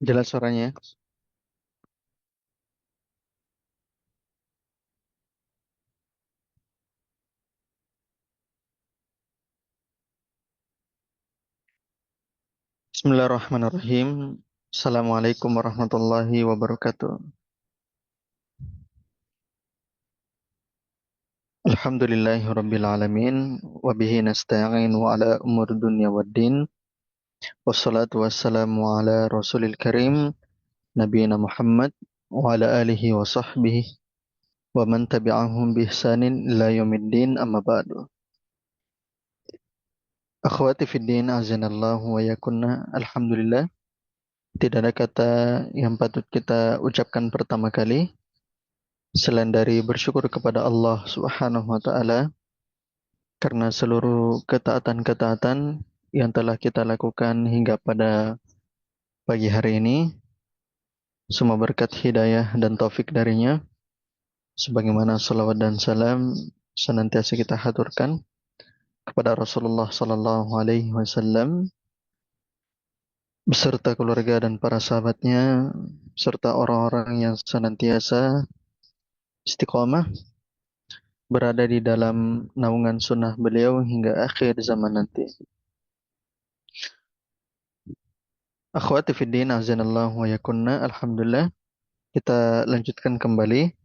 Jelas suaranya. Bismillahirrahmanirrahim. Assalamualaikum warahmatullahi wabarakatuh. Alhamdulillahi rabbil alamin. Wabihi nasta'in wa ala umur dunya waddin. Wassalatu wassalamu ala rasulil karim. Nabiina Muhammad. Wa ala alihi wa sahbihi. Wa man tabi'ahum bihsanin ila yaumiddin amma ba'du. Akhwati fiddin azanallahu wa yakunna. Alhamdulillah. Tidak ada kata yang patut kita ucapkan pertama kali selain dari bersyukur kepada Allah Subhanahu wa taala karena seluruh ketaatan-ketaatan yang telah kita lakukan hingga pada pagi hari ini, semua berkat hidayah dan taufik darinya, sebagaimana salawat dan salam senantiasa kita haturkan kepada Rasulullah sallallahu alaihi wasallam beserta keluarga dan para sahabatnya serta orang-orang yang senantiasa istiqomah berada di dalam naungan sunnah beliau hingga akhir zaman nanti. Akhwati fiddin azanallahu wa yakunna. Alhamdulillah kita lanjutkan kembali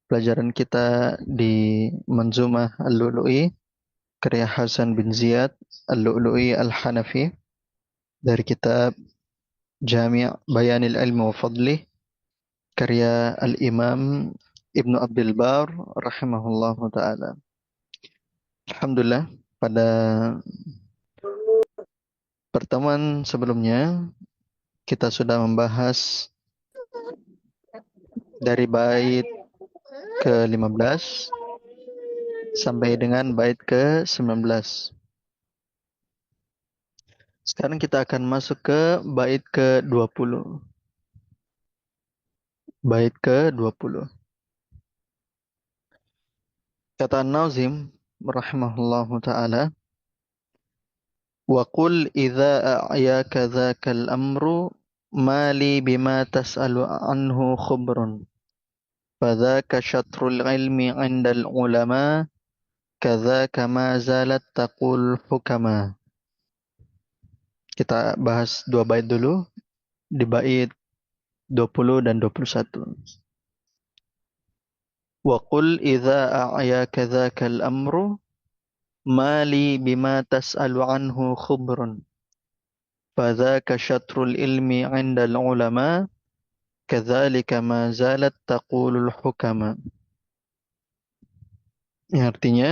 pelajaran kita di Manzumah Al-Lu'lu'i karya Hasan bin Ziyad Al-Lu'lu'i Al-Hanafi dari kitab Jami' Bayanil Ilmi wa Fadlih karya Al-Imam Ibnu Abdul Bar rahimahullahu taala. Alhamdulillah pada pertemuan sebelumnya kita sudah membahas dari bait ke-15 sampai dengan bait ke-19. Sekarang kita akan masuk ke bait ke-20. Bait ke-20. Kata Nazim rahimahullahu taala, "Wa qul idza a'yaka dzakal amru mali bima tas'alu anhu khubrun. Fadzaka syatrul ilmi 'indal ulama, kadzaka ma zalat taqul hukama." Kita bahas dua bait dulu, di bait 20 dan 21. Wa qul idza a'yaka dzakal amru mali bima tas'alu anhu khubrun. Fadzaka syatrul ilmi 'indal ulama, kadzalika ma zalat taqulul hukama. Yang artinya,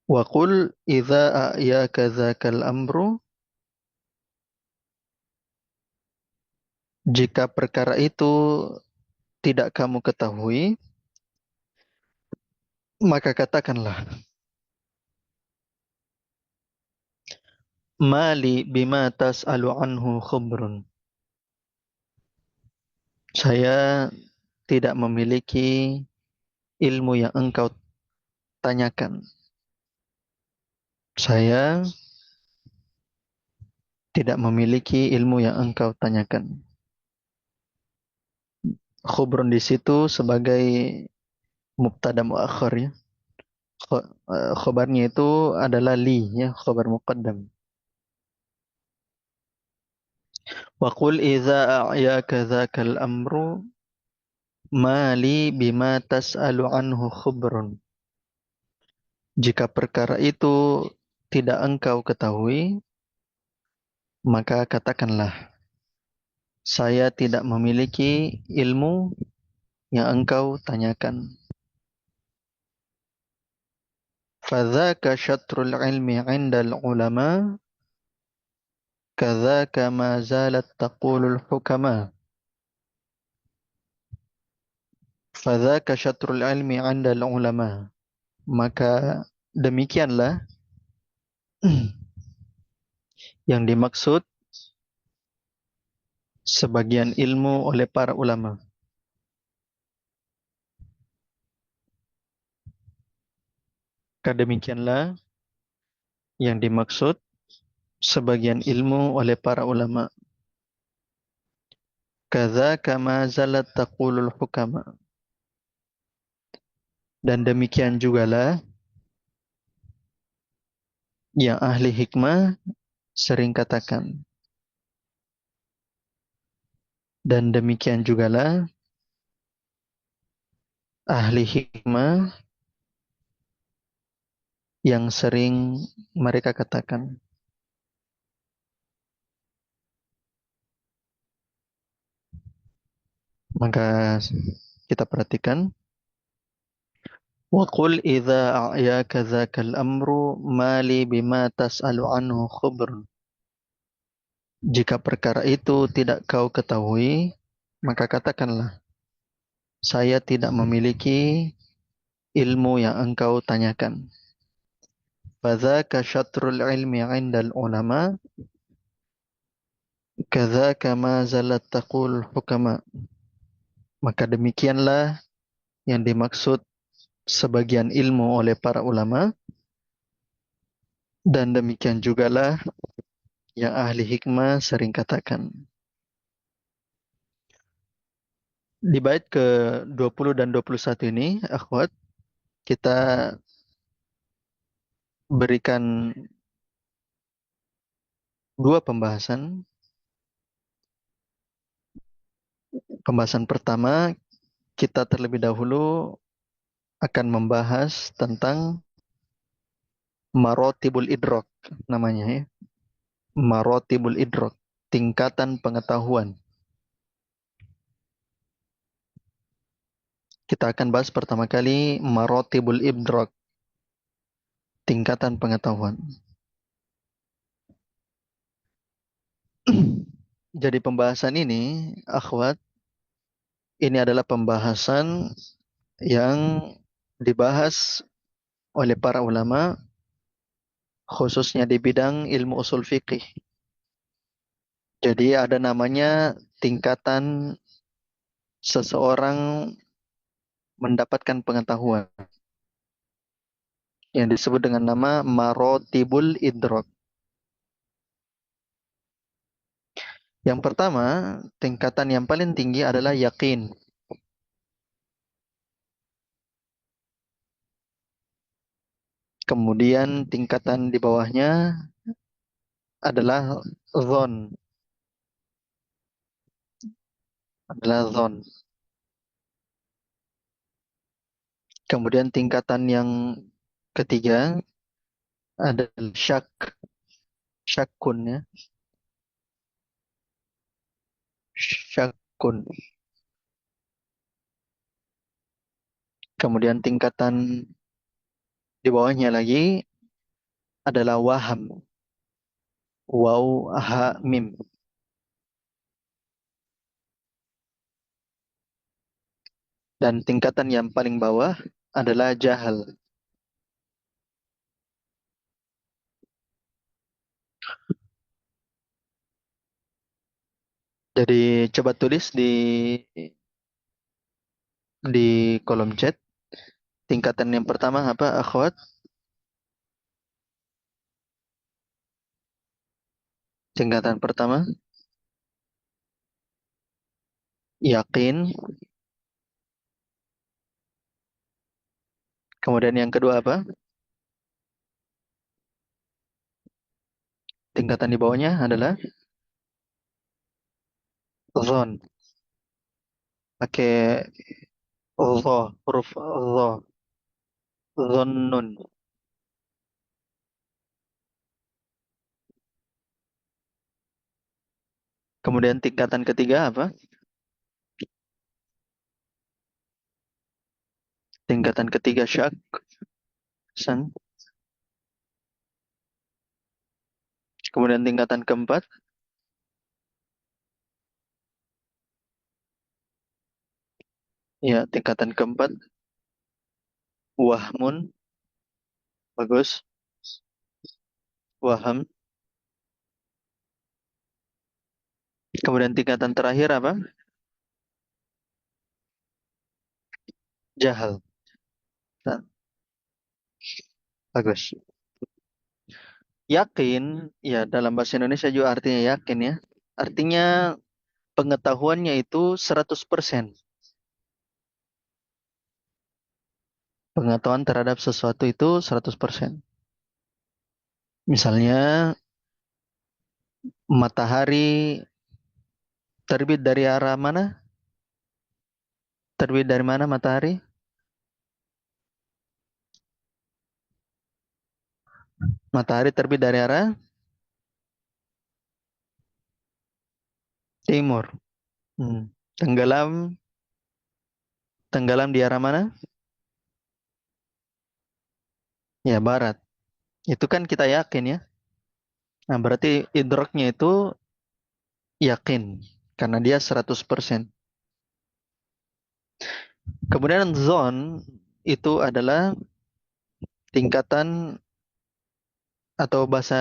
wa qul idza a'yaka dzakal amru, jika perkara itu tidak kamu ketahui, maka katakanlah, mali bima tas'alu anhu khubrun. Saya tidak memiliki ilmu yang engkau tanyakan. Saya tidak memiliki ilmu yang engkau tanyakan. Khubrun di situ sebagai mubtada muakhir ya. Khobarnya itu adalah li ya, khobar muqaddam. Wa qul idza a'yaka dzakal amru mali bima tas'alu anhu khubrun. Jika perkara itu tidak engkau ketahui, maka katakanlah, saya tidak memiliki ilmu yang engkau tanyakan. Fadzaka syatrul ilmi 'indal ulama, kadzaka ma zalat taqulul hukama. Fadzaka syatrul ilmi 'indal ulama. Maka demikianlah yang dimaksud sebagian ilmu oleh para ulama. Maka demikianlah yang dimaksud sebagian ilmu oleh para ulama. Kaza kama zalat taqulul hukama. Dan demikian jugalah yang ahli hikmah sering katakan. Dan demikian jugalah ahli hikmah yang sering mereka katakan. Maka kita perhatikan. وَقُلْ إِذَا أَعْيَاكَ ذَاكَ الْأَمْرُ مَا لِي بِمَا تَسْأَلُ عَنْهُ خُبْرٌ. Jika perkara itu tidak kau ketahui, maka katakanlah, saya tidak memiliki ilmu yang engkau tanyakan. فَذَاكَ شَطْرُ الْعِلْمِ عِنْدَ الْعُلَمَاءِ كَذَاكَ مَا زَلَتْ تَقُولُ الْحُكَمَاءِ. Maka demikianlah yang dimaksud sebagian ilmu oleh para ulama, dan demikian jugalah yang ahli hikmah sering katakan. Di bait ke 20 dan 21 ini, akhwat, kita berikan dua pembahasan. Pembahasan pertama, kita terlebih dahulu akan membahas tentang marotibul idrok, namanya ya. Marotibul idrok, tingkatan pengetahuan. Kita akan bahas pertama kali marotibul idrok, tingkatan pengetahuan. Jadi pembahasan ini, akhwat, ini adalah pembahasan yang dibahas oleh para ulama khususnya di bidang ilmu usul fikih. Jadi ada namanya tingkatan seseorang mendapatkan pengetahuan yang disebut dengan nama marotibul idrok. Yang pertama, tingkatan yang paling tinggi adalah yakin. Kemudian tingkatan di bawahnya adalah zon, adalah zon. Kemudian tingkatan yang ketiga adalah syak, syakun ya, syakun. Kemudian tingkatan di bawahnya lagi adalah waham, waw ha mim. Dan tingkatan yang paling bawah adalah jahal. Jadi coba tulis di kolom chat. Tingkatan yang pertama apa, akhwat? Tingkatan pertama yakin. Kemudian yang kedua apa? Tingkatan di bawahnya adalah zon. Pakai dha, huruf dha, dhannun. Kemudian tingkatan ketiga apa? Tingkatan ketiga syak, san. Kemudian tingkatan keempat, ya tingkatan keempat wahmun, bagus, waham. Kemudian tingkatan terakhir apa? Jahal. Nah, bagus. Yakin, ya dalam bahasa Indonesia juga artinya yakin ya. Artinya pengetahuannya itu 100%. Pengetahuan terhadap sesuatu itu 100%. Misalnya matahari terbit dari arah mana? Terbit dari mana matahari? Matahari terbit dari arah timur. Hmm. Tenggelam, tenggelam di arah mana? Ya, barat. Itu kan kita yakin ya. Nah, berarti idraknya itu yakin. Karena dia 100%. Kemudian zon itu adalah tingkatan atau bahasa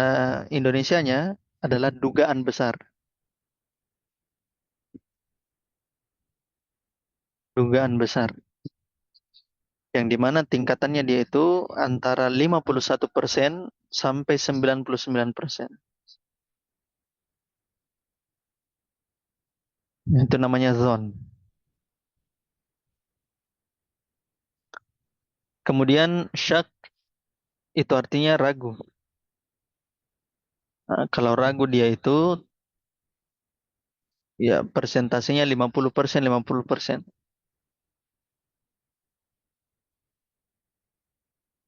Indonesianya adalah dugaan besar. Dugaan besar. Yang dimana tingkatannya dia itu antara 51% sampai 99%. Itu namanya zon. Kemudian syak itu artinya ragu. Nah, kalau ragu dia itu ya persentasenya 50%, 50%.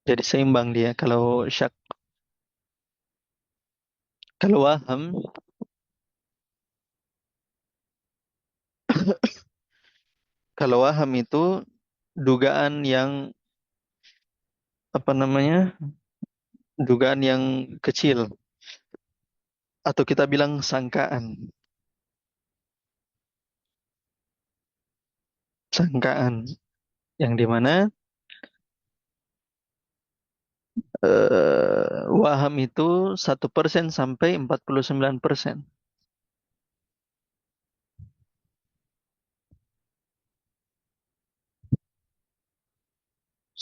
Jadi seimbang dia kalau syak. Kalau waham, kalau waham itu dugaan yang apa namanya? Dugaan yang kecil atau kita bilang sangkaan. Sangkaan yang dimana waham itu 1% sampai 49%.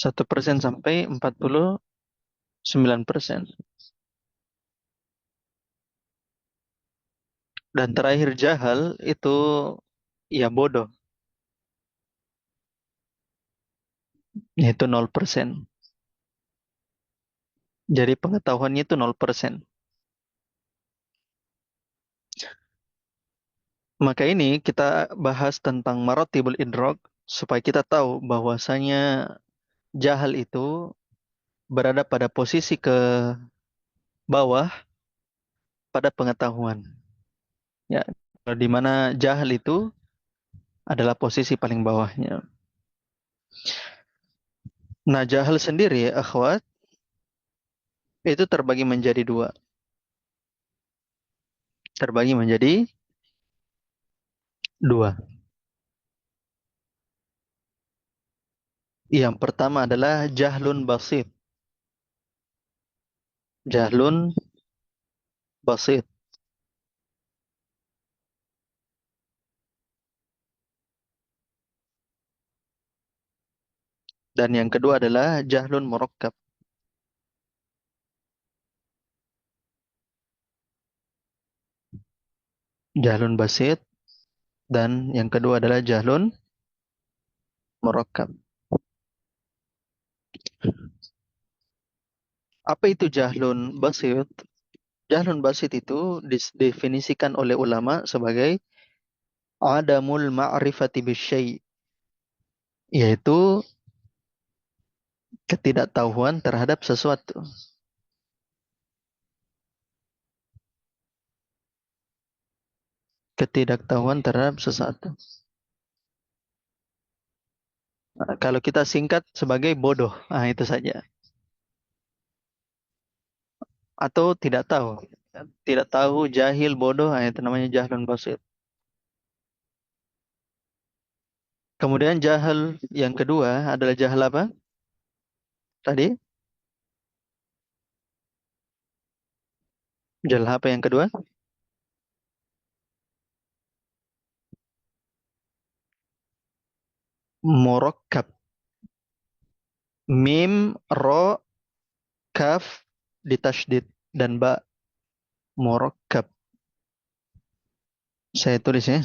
1% sampai 49%. Dan terakhir jahal itu ya bodoh, yaitu 0%. Jadi pengetahuannya itu 0%. Maka ini kita bahas tentang maratibul idrak supaya kita tahu bahwasanya jahal itu berada pada posisi ke bawah pada pengetahuan. Ya, di mana jahal itu adalah posisi paling bawahnya. Nah, jahal sendiri, akhwat, itu terbagi menjadi dua. Terbagi menjadi dua. Yang pertama adalah jahlun basit. Jahlun basit. Dan yang kedua adalah jahlun murakkab. Jahlun basit. Dan yang kedua adalah jahlun murakkab. Apa itu jahlun basit? Jahlun basit itu didefinisikan oleh ulama sebagai adamul ma'rifati bisyai, yaitu ketidaktahuan terhadap sesuatu. Ketidaktahuan terhadap sesuatu. Nah, kalau kita singkat sebagai bodoh, nah itu saja. Atau tidak tahu. Tidak tahu, jahil, bodoh, nah itu namanya jahlun basit. Kemudian jahil yang kedua adalah jahil apa? Tadi, jahil apa yang kedua? Murakkab. Mim, ro, kaf, ditasydid. dan ba murakkab. Saya tulis ya.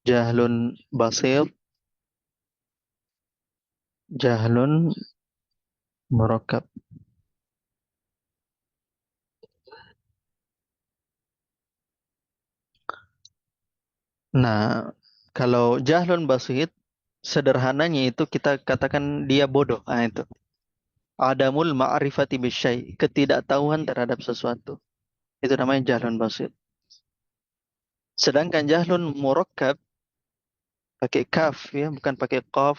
Jahlun basit, jahlun murakkab. Nah, kalau jahlun basit, sederhananya itu kita katakan dia bodoh. Nah, itu. Adamul ma'rifati bisyai, ketidaktahuan terhadap sesuatu. Itu namanya jahlun basit. Sedangkan jahlun murakkab pakai kaf ya, bukan pakai qaf.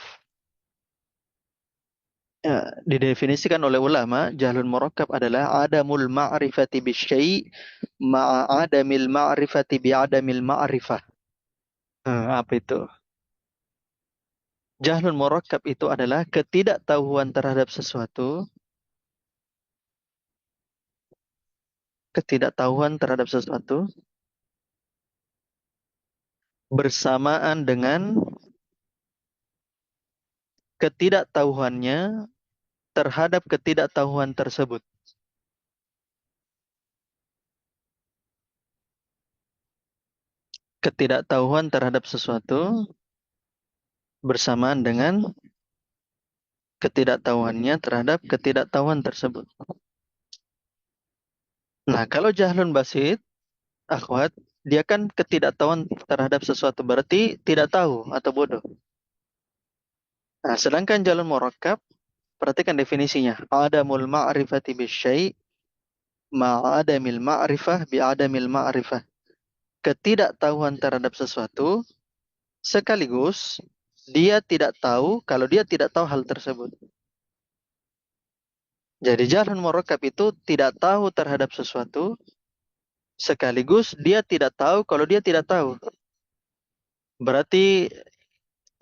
Ya, didefinisikan oleh ulama, jahlun murakkab adalah adamul ma'rifati bisyai ma'a adamil ma'rifati bi'adamil ma'rifah. Apa itu? Jahlun murakkab itu adalah ketidaktahuan terhadap sesuatu, ketidaktahuan terhadap sesuatu bersamaan dengan ketidaktahuannya terhadap ketidaktahuan tersebut. Ketidaktahuan terhadap sesuatu bersamaan dengan ketidaktahuannya terhadap ketidaktahuan tersebut. Nah, kalau jahlun basit, akhwat, dia kan ketidaktahuan terhadap sesuatu, berarti tidak tahu atau bodoh. Nah, sedangkan jahlun murakkab, perhatikan definisinya. Adamul ma'rifati bisyai' ma'adamil ma'rifah bi'adamil ma'rifah. Ketidaktahuan terhadap sesuatu sekaligus dia tidak tahu kalau dia tidak tahu hal tersebut. Jadi jahlun murakkab itu tidak tahu terhadap sesuatu sekaligus dia tidak tahu kalau dia tidak tahu. Berarti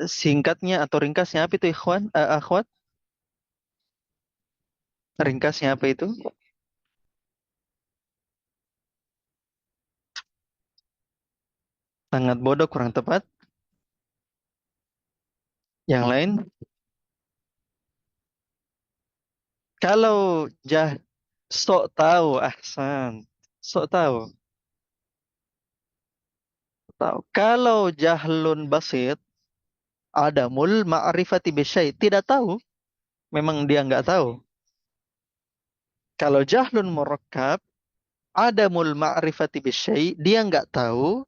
singkatnya atau ringkasnya apa itu ikhwan, akhwat? Ringkasnya apa itu? Sangat bodoh, kurang tepat. Yang lain, kalau sok tahu, ahsan. Sok tahu, tahu. Kalau jahlun basit, adamul ma'rifati bisyai, tidak tahu. Memang dia nggak tahu. Kalau jahlun murakkab, adamul ma'rifati bisyai, dia nggak tahu.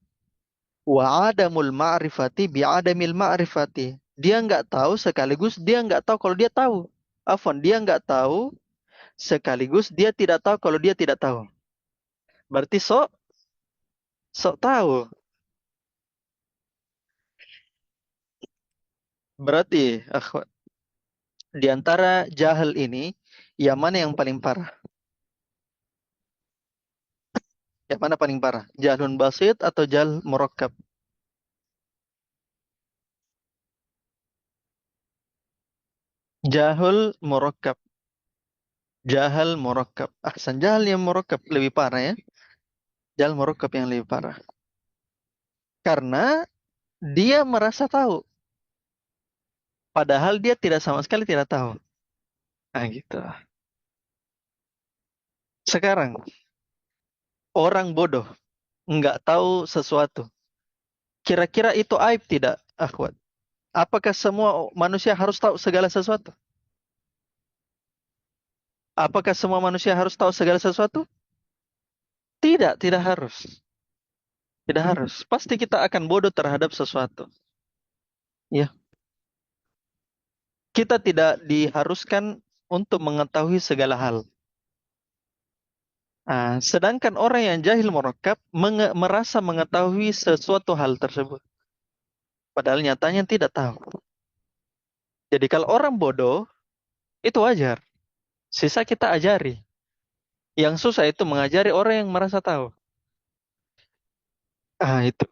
Wa adamul ma'rifati bi adamil ma'rifati. Dia nggak tahu sekaligus dia nggak tahu kalau dia tahu. Afwan, dia nggak tahu sekaligus dia tidak tahu kalau dia tidak tahu. Berarti sok tahu. Berarti di antara jahil ini yang mana yang paling parah? Yang mana paling parah? Jahlun basit atau jahl murakkab? Jahul murakkab. Jahal murakkab. Ahsan, jahal yang murakkab lebih parah ya. Jahal murakkab yang lebih parah. Karena dia merasa tahu. Padahal dia tidak sama sekali tidak tahu. Nah gitu. Sekarang, orang bodoh nggak tahu sesuatu. Kira-kira itu aib tidak, akhwat? Apakah semua manusia harus tahu segala sesuatu? Apakah semua manusia harus tahu segala sesuatu? Tidak, tidak harus. Tidak harus. Pasti kita akan bodoh terhadap sesuatu. Ya, kita tidak diharuskan untuk mengetahui segala hal. Sedangkan orang yang jahil murakkab merasa mengetahui sesuatu hal tersebut. Padahal nyatanya tidak tahu. Jadi kalau orang bodoh, itu wajar. Sisa kita ajari. Yang susah itu mengajari orang yang merasa tahu. Itu.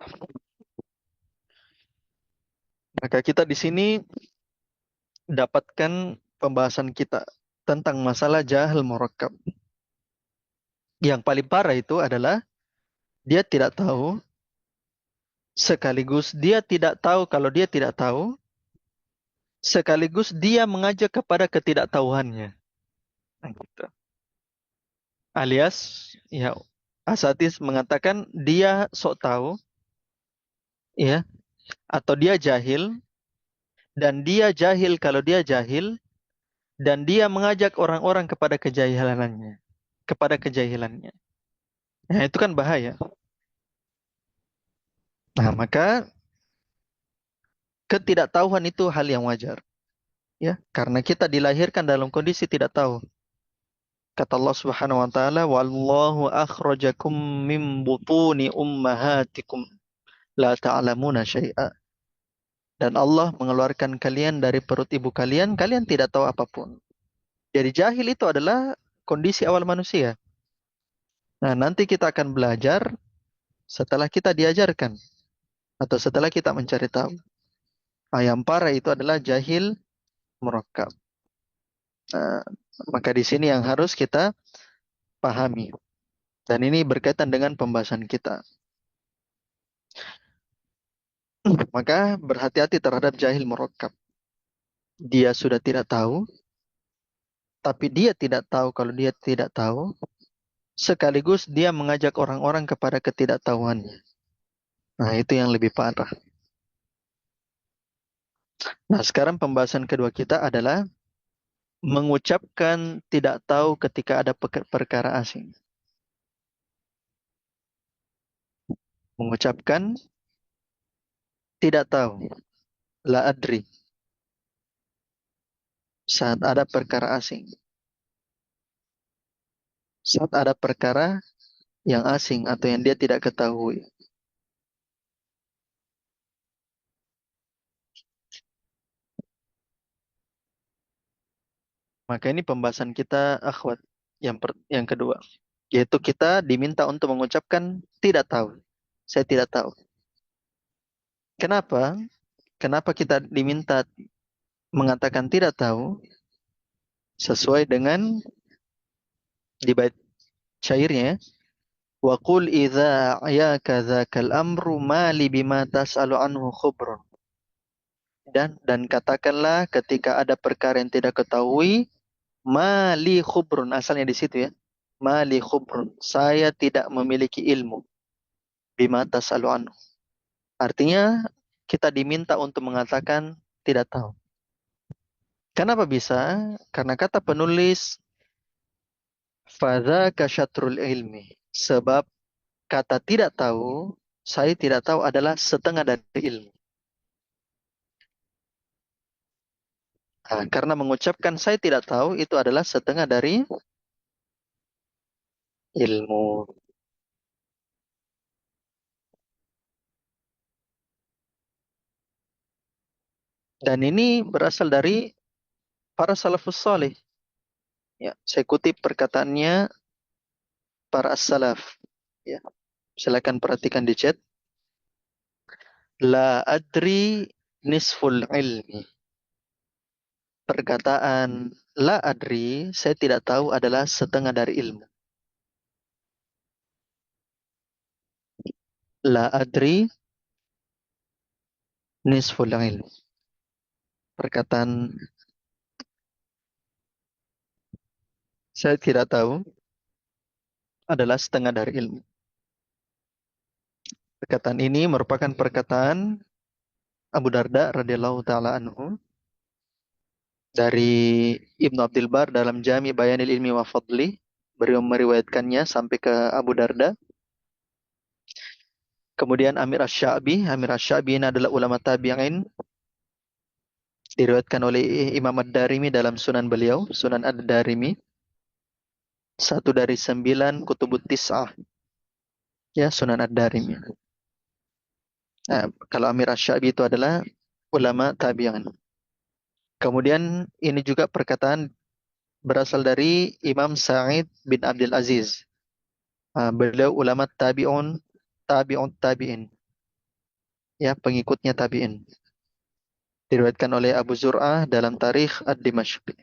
Maka kita di sini dapatkan pembahasan kita tentang masalah jahil murakkab. Yang paling parah itu adalah dia tidak tahu, sekaligus dia tidak tahu kalau dia tidak tahu, sekaligus dia mengajak kepada ketidaktahuannya. Nah, gitu. Alias, ya, Asatis mengatakan dia sok tahu, ya, atau dia jahil, dan dia jahil kalau dia jahil, dan dia mengajak orang-orang kepada kejahilannya, kepada kejahilannya. Nah, itu kan bahaya. Nah, maka ketidaktahuan itu hal yang wajar, ya, karena kita dilahirkan dalam kondisi tidak tahu. Kata Allah Subhanahu wa taala, "Wallahu akhrajakum min butuni ummahatikum la ta'lamuna syai'a." Dan Allah mengeluarkan kalian dari perut ibu kalian, kalian tidak tahu apapun. Jadi jahil itu adalah kondisi awal manusia. Nah, nanti kita akan belajar setelah kita diajarkan atau setelah kita mencari tahu. Nah, yang parah itu adalah jahil murakkab. Nah, maka di sini yang harus kita pahami. Dan ini berkaitan dengan pembahasan kita. Maka berhati-hati terhadap jahil murakkab. Dia sudah tidak tahu, tapi dia tidak tahu kalau dia tidak tahu, sekaligus dia mengajak orang-orang kepada ketidaktahuannya. Nah, itu yang lebih parah. Nah, sekarang pembahasan kedua kita adalah mengucapkan tidak tahu ketika ada perkara asing. Mengucapkan tidak tahu, la adri, saat ada perkara asing. Saat ada perkara yang asing atau yang dia tidak ketahui. Maka ini pembahasan kita akhwat yang kedua. Yaitu kita diminta untuk mengucapkan tidak tahu. Saya tidak tahu. Kenapa? Kenapa kita diminta mengatakan tidak tahu? Sesuai dengan di bait syairnya. Wa qul idza ya kadzakal amru mali bima tas'alu anhu khubrun. Dan katakanlah ketika ada perkara yang tidak ketahui, mali khubrun, asalnya di situ ya. Mali khubrun, saya tidak memiliki ilmu. Bima tas'alu anhu. Artinya kita diminta untuk mengatakan tidak tahu. Kenapa bisa? Karena kata penulis fadzaka syatrul ilmi. Sebab kata tidak tahu, saya tidak tahu adalah setengah dari ilmu. Nah, karena mengucapkan saya tidak tahu itu adalah setengah dari ilmu. Dan ini berasal dari para salafus salih. Ya, saya kutip perkataannya para as-salaf. Ya, silakan perhatikan di chat. La adri nisful ilmi. Perkataan la adri, saya tidak tahu adalah setengah dari ilmu. La adri nisful ilmi. Perkataan saya tidak tahu adalah setengah dari ilmu. Perkataan ini merupakan perkataan Abu Darda radhiyallahu taala anhu dari Ibnu Abdul Bar dalam Jami Bayanil Ilmi wa Fadli. Beliau meriwayatkannya sampai ke Abu Darda. Kemudian Amir Asy-Sya'bi ini adalah ulama tabi'in, diriwayatkan oleh Imam Ad-Darimi dalam Sunan beliau, Sunan Ad-Darimi, satu dari 9 kutubut tis'ah, ya, Sunan Ad-Darimi. Nah, kalau Amir Asy-Sya'bi itu adalah ulama tabi'in. Kemudian ini juga perkataan berasal dari Imam Sa'id bin Abdul Aziz. Beliau ulama tabi'in, ya, pengikutnya tabi'in. Diriwayatkan oleh Abu Zur'ah dalam Tarikh Ad-Dimashqi.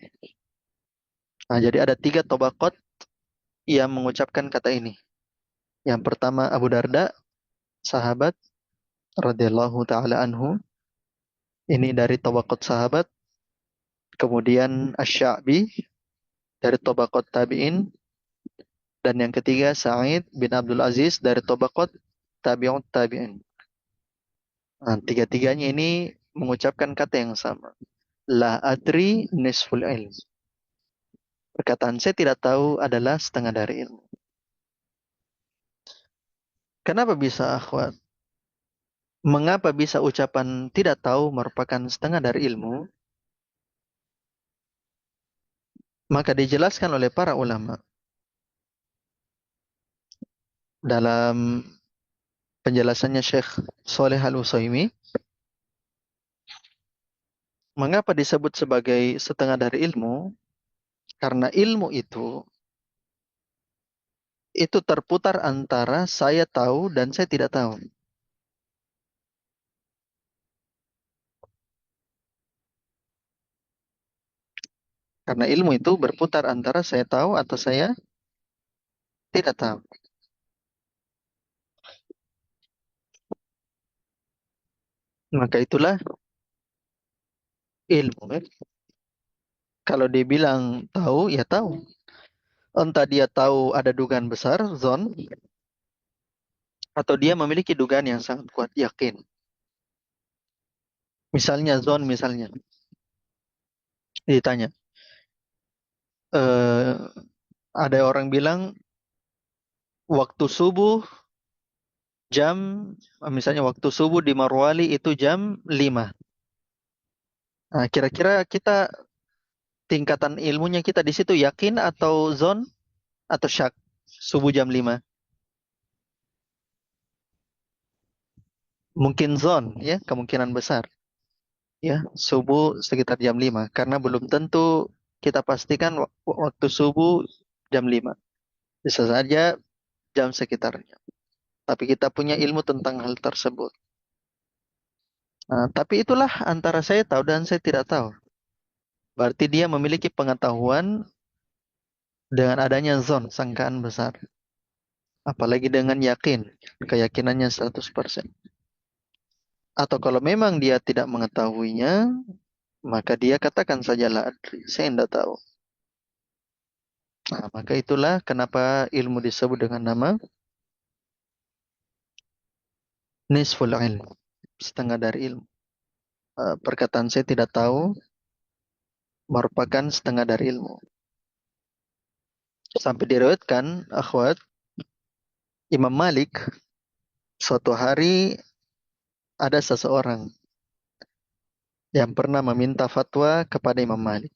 Nah, jadi ada 3 tabaqat yang mengucapkan kata ini. Yang pertama Abu Darda, sahabat radhiyallahu taala anhu. Ini dari tabaqat sahabat. kemudian Asy-Sya'bi dari Tabaqat Tabi'in, dan yang ketiga Sa'id bin Abdul Aziz dari Tabaqat Tabi'ut Tabi'in. Nah, tiga-tiganya ini mengucapkan kata yang sama. La adri nisful ilm. Perkataan saya tidak tahu adalah setengah dari ilmu. Kenapa bisa, akhwat? Mengapa bisa ucapan tidak tahu merupakan setengah dari ilmu? Maka dijelaskan oleh para ulama dalam penjelasannya Syekh Saleh Al-Utsaimin, mengapa disebut sebagai setengah dari ilmu? Karena ilmu itu terputar antara saya tahu dan saya tidak tahu. Karena ilmu itu berputar antara saya tahu atau saya tidak tahu. Maka itulah ilmu. Kalau dia bilang tahu, ya tahu. Entah dia tahu ada dugaan besar, zon, atau dia memiliki dugaan yang sangat kuat, yakin. Misalnya zon, misalnya ditanya, eh, ada orang bilang waktu subuh jam, misalnya waktu subuh di Marwali itu jam 5. Nah, kira-kira kita tingkatan ilmunya kita di situ yakin atau zon atau syak subuh jam 5? Mungkin zon ya, kemungkinan besar ya, subuh sekitar jam 5 karena belum tentu kita pastikan waktu subuh jam 5. Bisa saja jam sekitarnya. Tapi kita punya ilmu tentang hal tersebut. Nah, tapi itulah antara saya tahu dan saya tidak tahu. Berarti dia memiliki pengetahuan dengan adanya zon, sangkaan besar. Apalagi dengan yakin, keyakinannya 100%. Atau kalau memang dia tidak mengetahuinya, maka dia katakan saja la adri, saya tidak tahu. Nah, maka itulah kenapa ilmu disebut dengan nama nisful ilm, setengah dari ilmu. Perkataan saya tidak tahu merupakan setengah dari ilmu. Sampai diriwayatkan, akhwat, Imam Malik suatu hari ada seseorang yang pernah meminta fatwa kepada Imam Malik.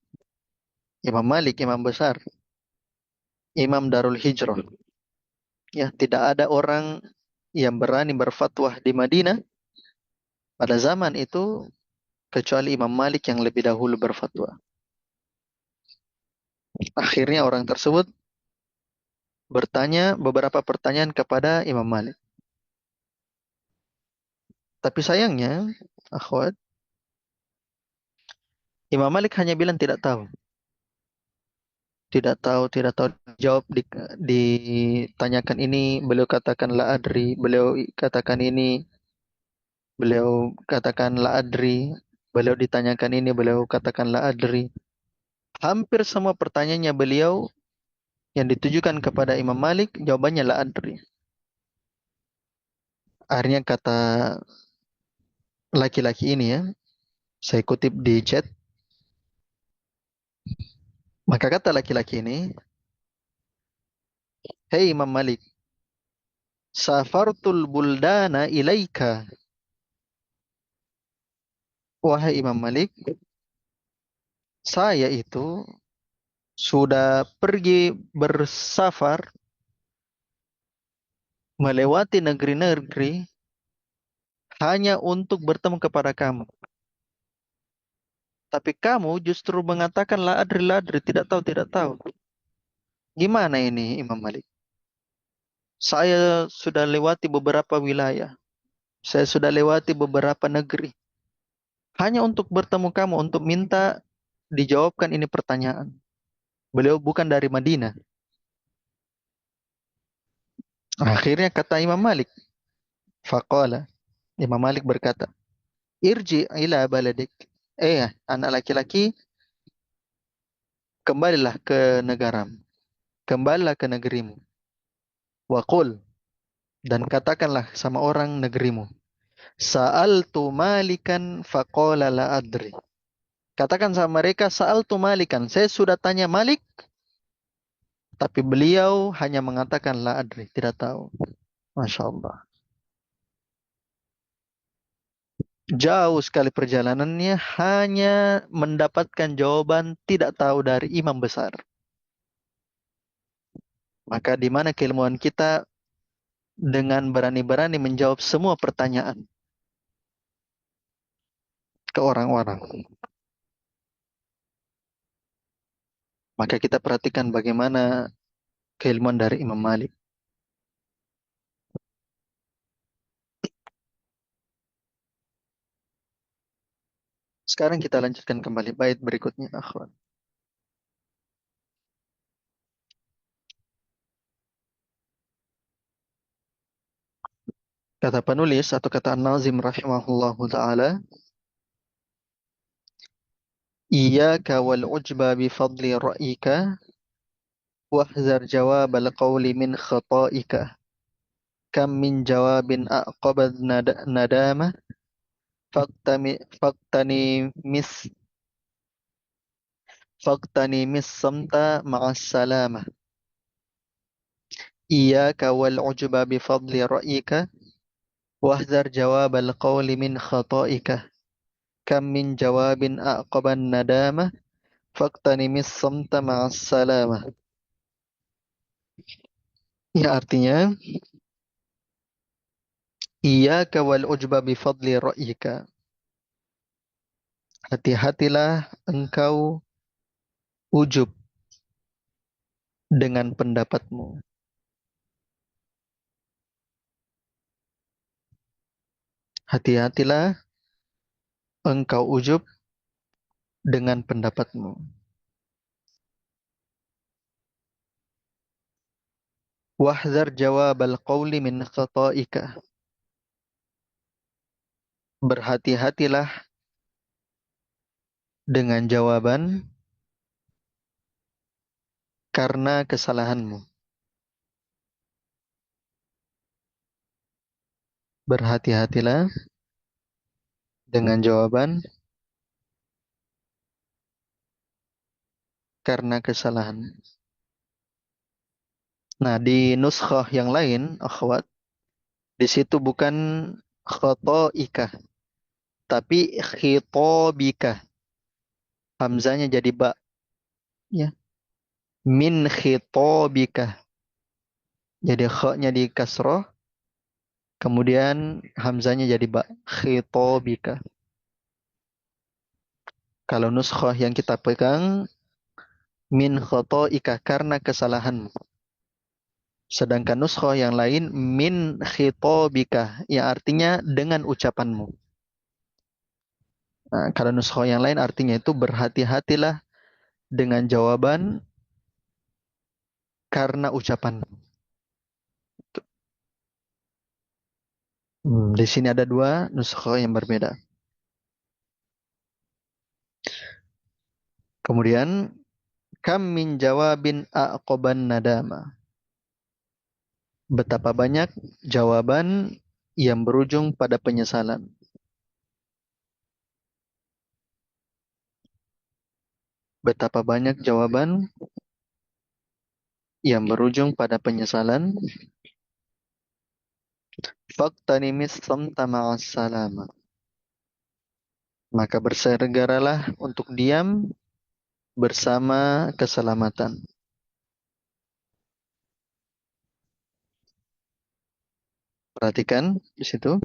Imam Malik, imam besar, imam Darul Hijrah. Ya, tidak ada orang yang berani berfatwa di Madinah pada zaman itu kecuali Imam Malik yang lebih dahulu berfatwa. Akhirnya orang tersebut bertanya beberapa pertanyaan kepada Imam Malik. Tapi sayangnya, akhwat, Imam Malik hanya bilang tidak tahu. Tidak tahu, tidak tahu. Jawab ditanyakan ini, beliau katakan la adri, beliau katakan ini, beliau katakan la adri, beliau ditanyakan ini, beliau katakan la adri. Hampir semua pertanyaannya beliau yang ditujukan kepada Imam Malik, jawabannya la adri. Akhirnya kata laki-laki ini ya, saya kutip di chat, maka kata laki-laki ini, hei Imam Malik, safartul buldana ilaika. Wahai Imam Malik, saya itu sudah pergi bersafar melewati negeri-negeri hanya untuk bertemu kepada kamu. Tapi kamu justru mengatakan la adri, tidak tahu, tidak tahu. Gimana ini Imam Malik? Saya sudah lewati beberapa wilayah. Saya sudah lewati beberapa negeri. Hanya untuk bertemu kamu, untuk minta dijawabkan ini pertanyaan. Beliau bukan dari Madinah. Akhirnya kata Imam Malik. Faqala. Imam Malik berkata, Irji ila baladik. Anak laki-laki, kembalilah ke negaramu, kembalilah ke negerimu. Waqul, dan katakanlah sama orang negerimu. Sa'altu malikan faqala la adri. Katakan sama mereka, Sa'altu malikan. Saya sudah tanya Malik, tapi beliau hanya mengatakan la adri, tidak tahu. Masya Allah. Jauh sekali perjalanannya, hanya mendapatkan jawaban tidak tahu dari imam besar. Maka di mana keilmuan kita dengan berani-berani menjawab semua pertanyaan ke orang-orang. Maka kita perhatikan bagaimana keilmuan dari Imam Malik. Sekarang kita lanjutkan kembali bait berikutnya, akhwan. Kata penulis atau kata An-Nazim rahimahullahu taala, iyyaka wal ujba bi fadli ra'ika wahzar jawab al-qawli min khata'ika. Kam min jawabin aqabad nadama faktani mis faktani mis samta ma'as salamah. Iyyaka wal ujba bi fadli ra'ika wahzar jawab al-qawli min khata'ika. Kam min jawabin aqaban nadama faktanimis samta ma'as salamah. Ya, artinya iyyaka wal ujba bi fadli ra'yika. Hati-hatilah engkau ujub dengan pendapatmu. Hati-hatilah engkau ujub dengan pendapatmu. Wahzar jawab al-qawli min khata'ika. Berhati-hatilah dengan jawaban karena kesalahanmu. Berhati-hatilah dengan jawaban karena kesalahan. Nah, di nuskhah yang lain, akhwat, di situ bukan khotoika, tapi khitobika. Hamzanya jadi ba. Ya. Min khitobika. Jadi kho-nya di kasroh, kemudian hamzanya jadi ba. Khitobika. Kalau nuskhah yang kita pegang, min khotoika karena kesalahanmu. Sedangkan nuskhah yang lain, min khitobika, yang artinya dengan ucapanmu. Nah, kalau nuskhah yang lain artinya itu berhati-hatilah dengan jawaban karena ucapan. Di sini ada dua nuskhah yang berbeda. Kemudian, kam min jawabin aqoban nadama. Betapa banyak jawaban yang berujung pada penyesalan. Betapa banyak jawaban yang berujung pada penyesalan. Faktanimis samta ma'as salama. Maka bersegeralah untuk diam bersama keselamatan. Perhatikan di situ.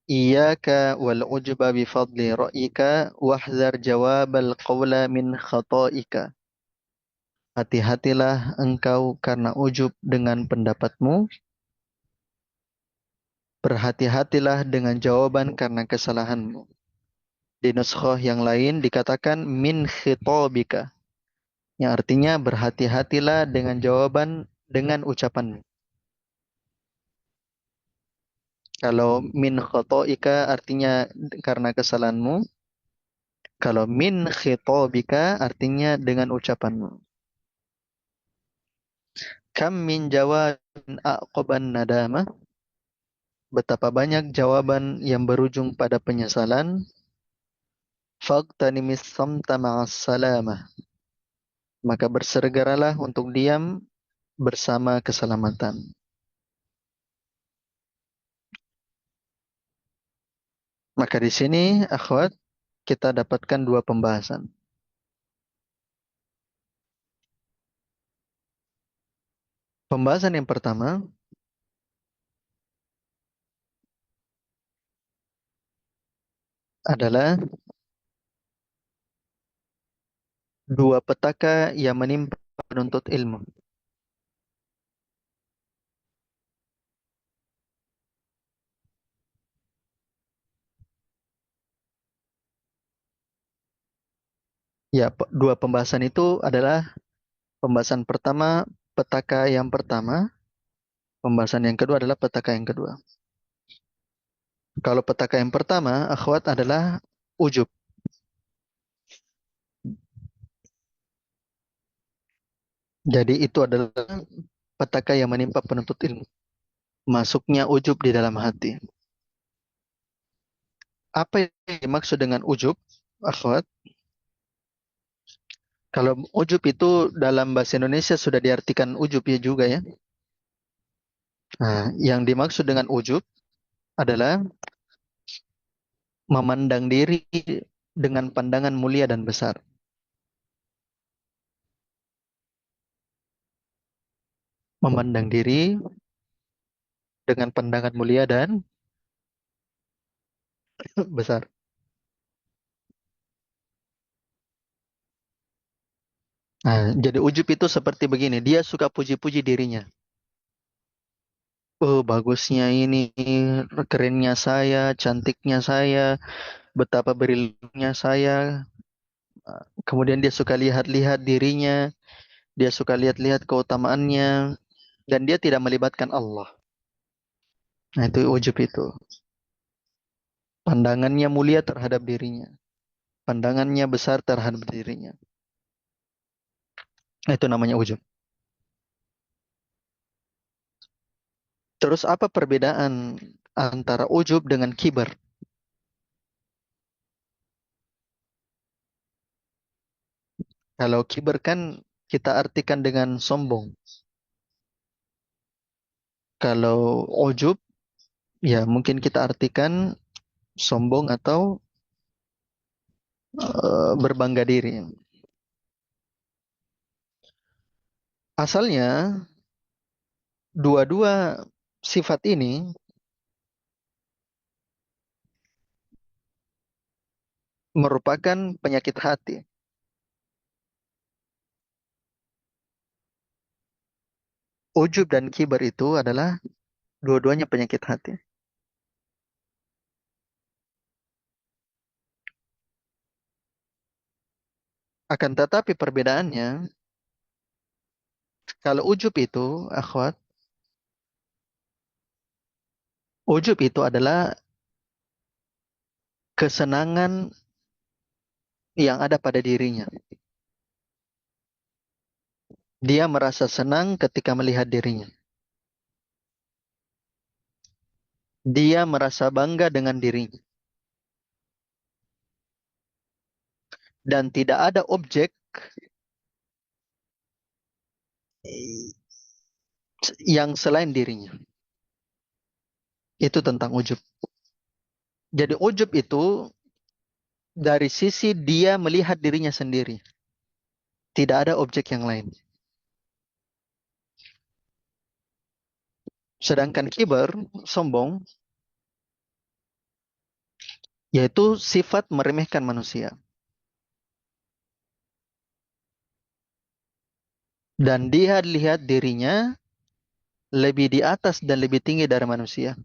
Iyyaka wal ujba bi fadli ra'yika wahzar jawabal qawla min khata'ika. Hati-hatilah engkau karena ujub dengan pendapatmu. Berhati-hatilah dengan jawaban karena kesalahanmu. Di nuskhah yang lain dikatakan min khitabika. Yang artinya berhati-hatilah dengan jawaban dengan ucapanmu. Kalau min khotoika artinya karena kesalahanmu. Kalau min khitabika artinya dengan ucapanmu. Kam min jawabin aqaban nadama. Betapa banyak jawaban yang berujung pada penyesalan. Faqtanimis samta ma'as salamah. Maka bersegeralah untuk diam bersama keselamatan. Maka di sini, akhwat, kita dapatkan dua pembahasan. Pembahasan yang pertama adalah dua petaka yang menimpa penuntut ilmu. Ya, dua pembahasan itu adalah pembahasan pertama, petaka yang pertama, pembahasan yang kedua adalah petaka yang kedua. Kalau petaka yang pertama, akhwat, adalah ujub. Jadi itu adalah petaka yang menimpa penuntut ilmu. Masuknya ujub di dalam hati. Apa yang dimaksud dengan ujub, akhwat? Kalau ujub itu dalam bahasa Indonesia sudah diartikan ujub ya juga ya. Nah, yang dimaksud dengan ujub adalah memandang diri dengan pandangan mulia dan besar. Memandang diri dengan pandangan mulia dan besar. Nah, jadi ujub itu seperti begini, dia suka puji-puji dirinya. Oh, bagusnya ini, kerennya saya, cantiknya saya, betapa berilmunya saya. Kemudian dia suka lihat-lihat dirinya, dia suka lihat-lihat keutamaannya, dan dia tidak melibatkan Allah. Nah, itu ujub itu. Pandangannya mulia terhadap dirinya. Pandangannya besar terhadap dirinya. Nah, itu namanya ujub. Terus apa perbedaan antara ujub dengan kibar? Kalau kibar kan kita artikan dengan sombong. Kalau ujub, ya mungkin kita artikan sombong atau berbangga diri. Asalnya, dua-dua sifat ini merupakan penyakit hati. Ujub dan kibar itu adalah dua-duanya penyakit hati. Akan tetapi perbedaannya, kalau ujub itu, akhwat, ujub itu adalah kesenangan yang ada pada dirinya. Dia merasa senang ketika melihat dirinya. Dia merasa bangga dengan dirinya. Dan tidak ada objek yang selain dirinya. Itu tentang ujub. Jadi ujub itu dari sisi dia melihat dirinya sendiri. Tidak ada objek yang lain. Sedangkan kibar, sombong, yaitu sifat meremehkan manusia. Dan dia lihat dirinya lebih di atas dan lebih tinggi dari manusia.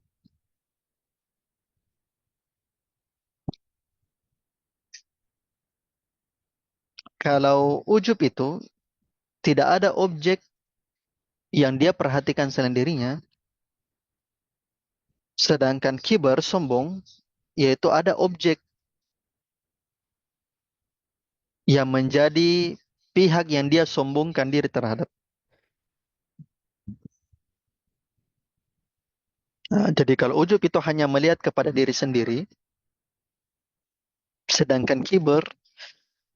Kalau ujub itu tidak ada objek yang dia perhatikan selain dirinya, sedangkan kibar, sombong, yaitu ada objek yang menjadi pihak yang dia sombongkan diri terhadap. Nah, jadi kalau ujub itu hanya melihat kepada diri sendiri, sedangkan kiber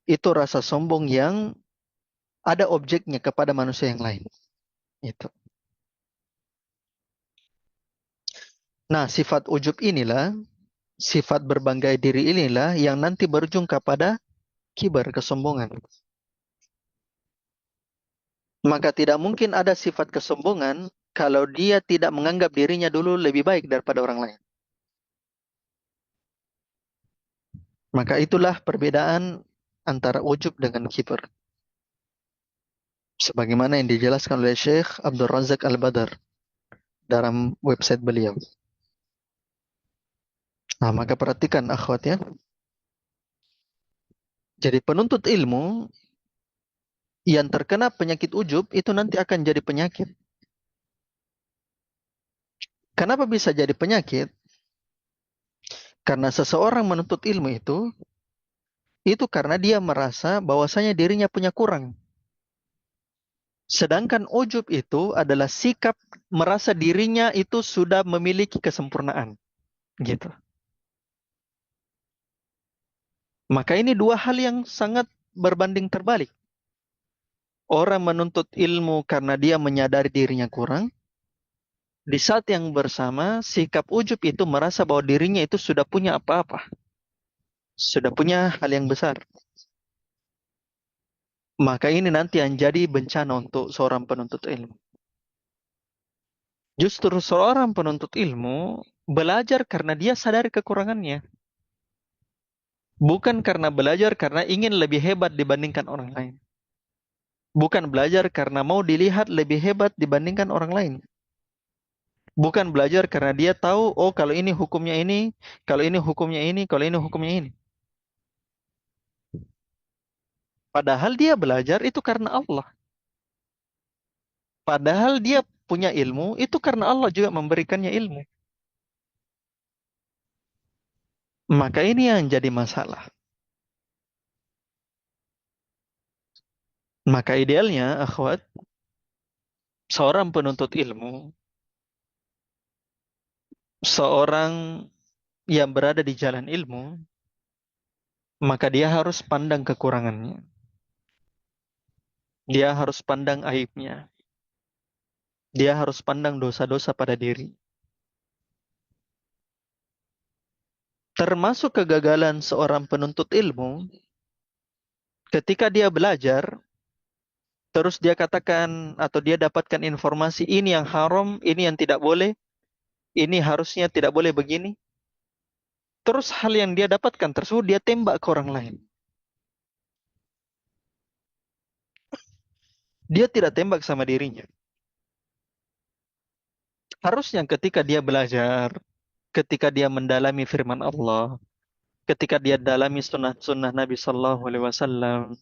itu rasa sombong yang ada objeknya kepada manusia yang lain. Itu. Nah, sifat ujub inilah, sifat berbanggai diri inilah yang nanti berujung kepada kibar, kesombongan. Maka tidak mungkin ada sifat kesombongan kalau dia tidak menganggap dirinya dulu lebih baik daripada orang lain. Maka itulah perbedaan antara ujub dengan kibar. Sebagaimana yang dijelaskan oleh Syekh Abdul Razak Al-Badar dalam website beliau. Nah, maka perhatikan akhwat ya. Jadi penuntut ilmu yang terkena penyakit ujub itu nanti akan jadi penyakit. Kenapa bisa jadi penyakit? Karena seseorang menuntut ilmu itu karena dia merasa bahwasanya dirinya punya kurang. Sedangkan ujub itu adalah sikap merasa dirinya itu sudah memiliki kesempurnaan. Gitu. Maka ini dua hal yang sangat berbanding terbalik. Orang menuntut ilmu karena dia menyadari dirinya kurang. Di saat yang bersama, sikap ujub itu merasa bahwa dirinya itu sudah punya apa-apa. Sudah punya hal yang besar. Maka ini nanti yang jadi bencana untuk seorang penuntut ilmu. Justru seorang penuntut ilmu belajar karena dia sadari kekurangannya. Bukan karena belajar karena ingin lebih hebat dibandingkan orang lain. Bukan belajar karena mau dilihat lebih hebat dibandingkan orang lain. Bukan belajar karena dia tahu, oh kalau ini hukumnya ini, kalau ini hukumnya ini, kalau ini hukumnya ini. Padahal dia belajar itu karena Allah. Padahal dia punya ilmu itu karena Allah juga memberikannya ilmu. Maka ini yang jadi masalah. Maka idealnya, akhwat, seorang penuntut ilmu, seorang yang berada di jalan ilmu, maka dia harus pandang kekurangannya. Dia harus pandang aibnya. Dia harus pandang dosa-dosa pada diri. Termasuk kegagalan seorang penuntut ilmu ketika dia belajar, terus dia katakan atau dia dapatkan informasi ini yang haram, ini yang tidak boleh, ini harusnya tidak boleh begini. Terus hal yang dia dapatkan tersebut dia tembak ke orang lain. Dia tidak tembak sama dirinya. Harusnya ketika dia belajar, ketika dia mendalami firman Allah, ketika dia dalami sunnah-sunnah Nabi Sallallahu Alaihi Wasallam,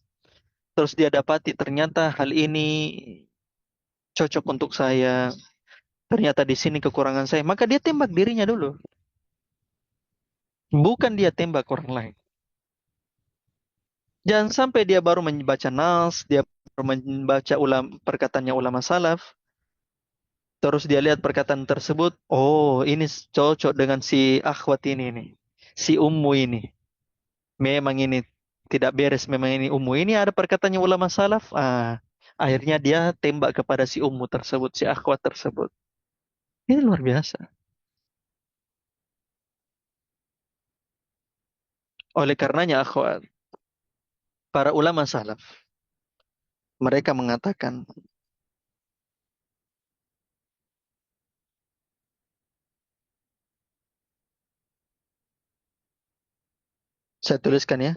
terus dia dapati ternyata hal ini cocok untuk saya, ternyata di sini kekurangan saya, maka dia tembak dirinya dulu. Bukan dia tembak orang lain. Jangan sampai dia baru membaca nas, dia baru membaca perkataannya ulama salaf, terus dia lihat perkataan tersebut, oh ini cocok dengan si akhwat ini nih, si ummu ini. Memang ini tidak beres, memang ini ummu. Ini ada perkataannya ulama salaf, akhirnya dia tembak kepada si ummu tersebut, si akhwat tersebut. Ini luar biasa. Oleh karenanya akhwat, para ulama salaf, mereka mengatakan, saya tuliskan ya,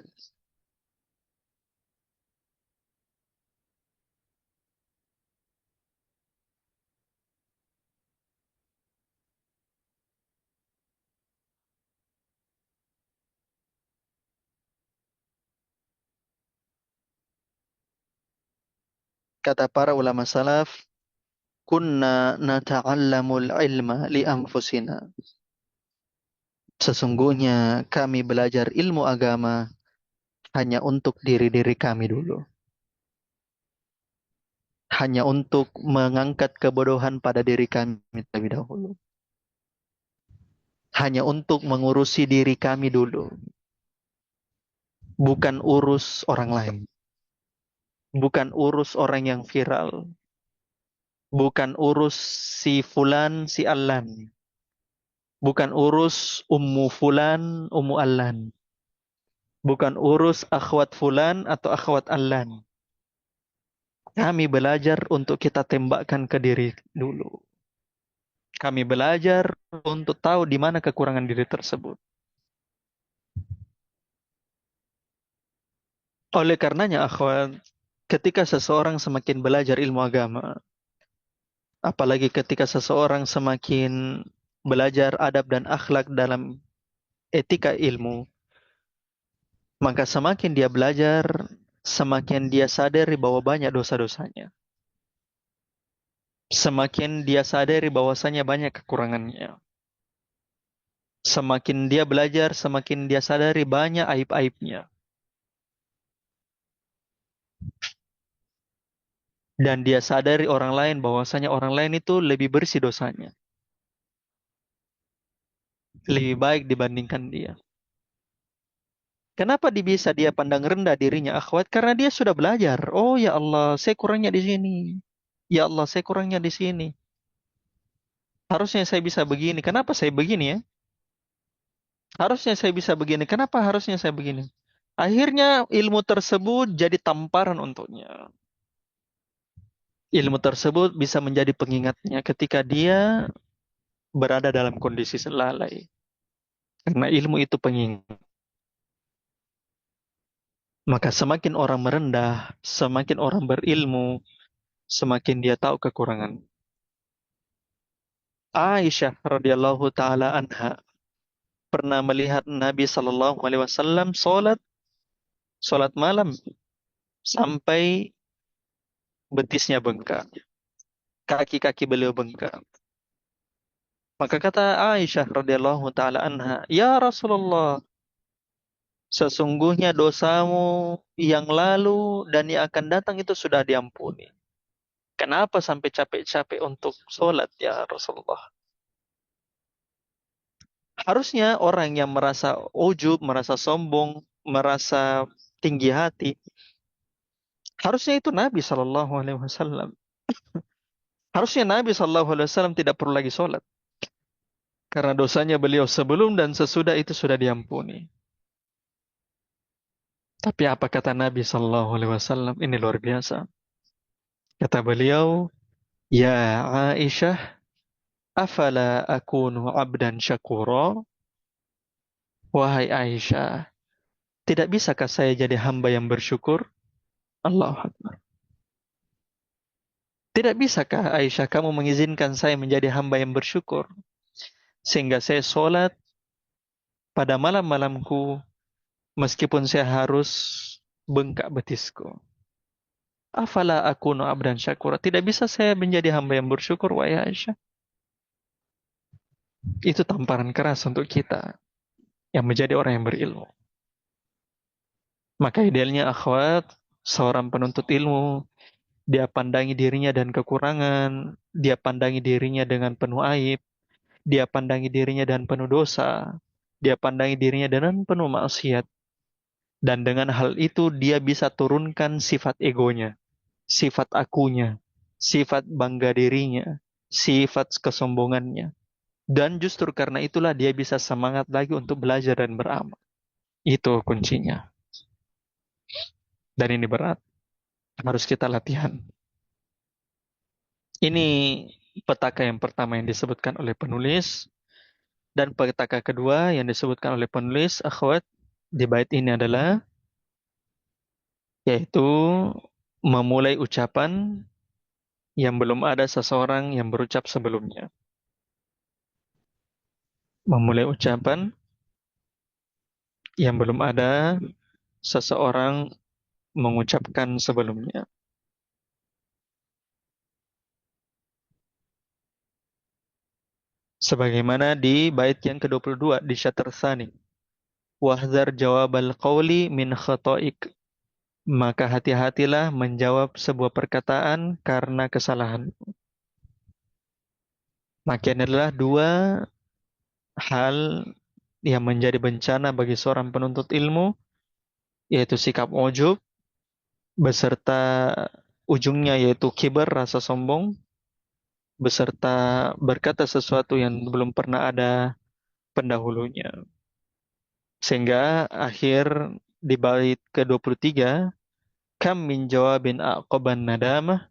kata para ulama salaf, kunna nata'allamul ilma li anfusina. Sesungguhnya kami belajar ilmu agama hanya untuk diri-diri kami dulu. Hanya untuk mengangkat kebodohan pada diri kami terlebih dahulu. Hanya untuk mengurusi diri kami dulu. Bukan urus orang lain. Bukan urus orang yang viral. Bukan urus si fulan, si allan. Bukan urus ummu fulan, ummu allan. Bukan urus akhwat fulan atau akhwat allan. Kami belajar untuk kita tembakkan ke diri dulu. Kami belajar untuk tahu di mana kekurangan diri tersebut. Oleh karenanya, akhwat, ketika seseorang semakin belajar ilmu agama, apalagi ketika seseorang semakin belajar adab dan akhlak dalam etika ilmu, maka semakin dia belajar, semakin dia sadari bahwa banyak dosa-dosanya. Semakin dia sadari bahwasanya banyak kekurangannya. Semakin dia belajar, semakin dia sadari banyak aib-aibnya. Dan dia sadari orang lain bahwasanya orang lain itu lebih bersih dosanya. Lebih baik dibandingkan dia. Kenapa bisa dia pandang rendah dirinya akhwat? Karena dia sudah belajar. Oh ya Allah, saya kurangnya di sini. Ya Allah, saya kurangnya di sini. Harusnya saya bisa begini. Kenapa saya begini ya? Harusnya saya bisa begini. Kenapa harusnya saya begini? Akhirnya ilmu tersebut jadi tamparan untuknya. Ilmu tersebut bisa menjadi pengingatnya ketika dia berada dalam kondisi lalai. Karena ilmu itu pengingat. Maka semakin orang merendah, semakin orang berilmu, semakin dia tahu kekurangan. Aisyah radhiyallahu taala anha pernah melihat Nabi sallallahu alaihi wasallam salat malam sampai betisnya bengkak, kaki-kaki beliau bengkak. Maka kata Aisyah radhiyallahu taala anha, "Ya Rasulullah, sesungguhnya dosamu yang lalu dan yang akan datang itu sudah diampuni. Kenapa sampai capek-capek untuk sholat ya Rasulullah?" Harusnya orang yang merasa ujub, merasa sombong, merasa tinggi hati, harusnya itu Nabi Shallallahu Alaihi Wasallam. Harusnya Nabi Shallallahu Alaihi Wasallam tidak perlu lagi sholat. Karena dosanya beliau sebelum dan sesudah itu sudah diampuni. Tapi apa kata Nabi Shallallahu Alaihi Wasallam? Ini luar biasa. Kata beliau, Ya Aisyah, afala akunu abdan syakura? Wahai Aisyah, tidak bisakah saya jadi hamba yang bersyukur? Allah. Tidak bisakah Aisyah kamu mengizinkan saya menjadi hamba yang bersyukur? Sehingga saya sholat pada malam-malamku meskipun saya harus bengkak betisku. Afala akunu abdan syakura. Tidak bisa saya menjadi hamba yang bersyukur, wahai Aisyah. Itu tamparan keras untuk kita yang menjadi orang yang berilmu. Maka idealnya akhwat, seorang penuntut ilmu, dia pandangi dirinya dan kekurangan, dia pandangi dirinya dengan penuh aib, dia pandangi dirinya dan penuh dosa, dia pandangi dirinya dengan penuh maksiat. Dan dengan hal itu dia bisa turunkan sifat egonya, sifat akunya, sifat bangga dirinya, sifat kesombongannya. Dan justru karena itulah dia bisa semangat lagi untuk belajar dan beramal. Itu kuncinya. Dan ini berat. Harus kita latihan. Ini petaka yang pertama yang disebutkan oleh penulis. Dan petaka kedua yang disebutkan oleh penulis, akhwat, di bait ini adalah yaitu memulai ucapan yang belum ada seseorang yang berucap sebelumnya. Memulai ucapan yang belum ada seseorang mengucapkan sebelumnya. Sebagaimana di bait yang ke-22 di Syatr Tsani. Wahdhar jawabal qawli min khata'ik. Maka hati-hatilah menjawab sebuah perkataan karena kesalahan. Maka ini adalah dua hal yang menjadi bencana bagi seorang penuntut ilmu, yaitu sikap ujub, beserta ujungnya yaitu kibar, rasa sombong, beserta berkata sesuatu yang belum pernah ada pendahulunya. Sehingga akhir di bait ke-23, kam min jawabin aqaban nadamah,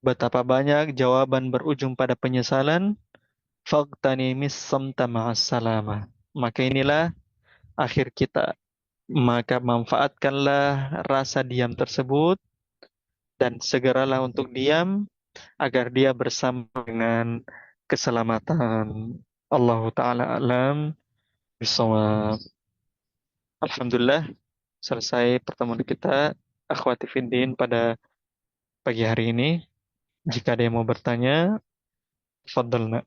betapa banyak jawaban berujung pada penyesalan, faqtanimis samta ma'as salamah. Maka inilah akhir kita. Maka manfaatkanlah rasa diam tersebut dan segeralah untuk diam agar dia bersama dengan keselamatan. Allah Ta'ala alam bisawab. Alhamdulillah, selesai pertemuan kita akhwati fiddin pada pagi hari ini. Jika ada yang mau bertanya, fadlna.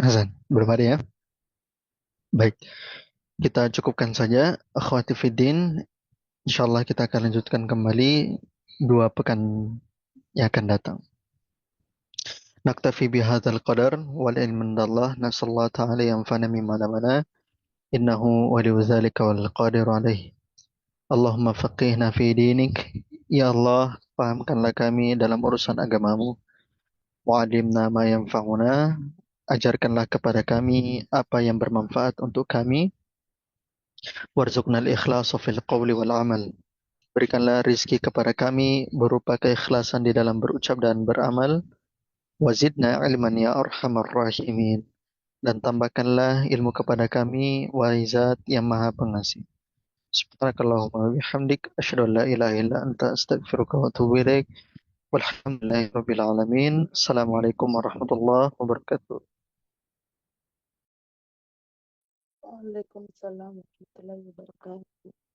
Hasan, belum ada ya? Baik, kita cukupkan saja akhwati fiddin. Insyaallah kita akan lanjutkan kembali 2 pekan yang akan datang. Naktafi bihadzal qadar wal ilmu indallah. Nasallahu ta'ala yanfa'ana mimma lamana. Innahu waliyu dzalika wal qadiru alaih. Allahumma faqihna fi dinik. Ya Allah, pahamkanlah kami dalam urusan agamamu. Wa'alimna ma yanfa'una. Ajarkanlah kepada kami apa yang bermanfaat untuk kami. Warzuqnal ikhlasa fil qawli wal amal. Berikanlah rizki kepada kami berupa keikhlasan di dalam berucap dan beramal. Wazidna ilman ya arhamar rahimin. Dan tambahkanlah ilmu kepada kami, wahai Zat yang Maha Pengasih. Subhanakallahumma wa bihamdik, asyhadu an la ilaha illa anta, astaghfiruka wa atubu ilaik. Walhamdulillahi rabbil alamin. Assalamualaikum warahmatullahi wabarakatuh. Waalaikumsalam warahmatullahi wabarakatuh.